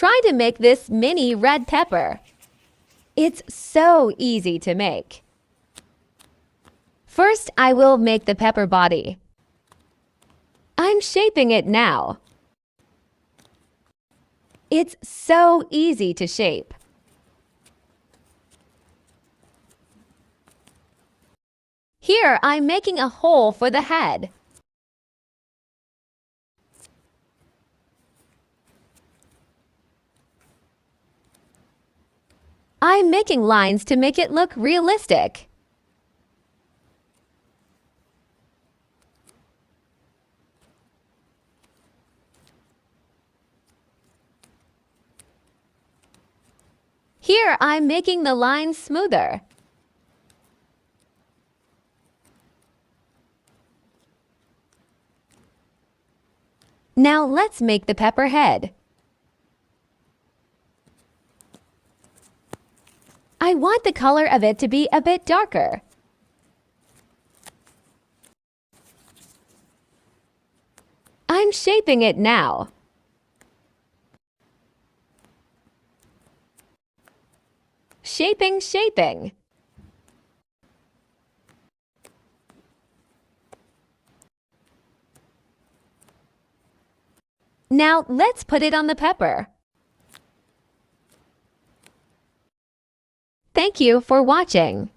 Try to make this mini red pepper. It's so easy to make. First, I will make the pepper body. I'm shaping it now. It's so easy to shape. Here, I'm making a hole for the head. I'm making lines to make it look realistic. Here, I'm making the lines smoother. Now let's make the pepper head. I want the color of it to be a bit darker. I'm shaping it now. Shaping. Now let's put it on the pepper. Thank you for watching.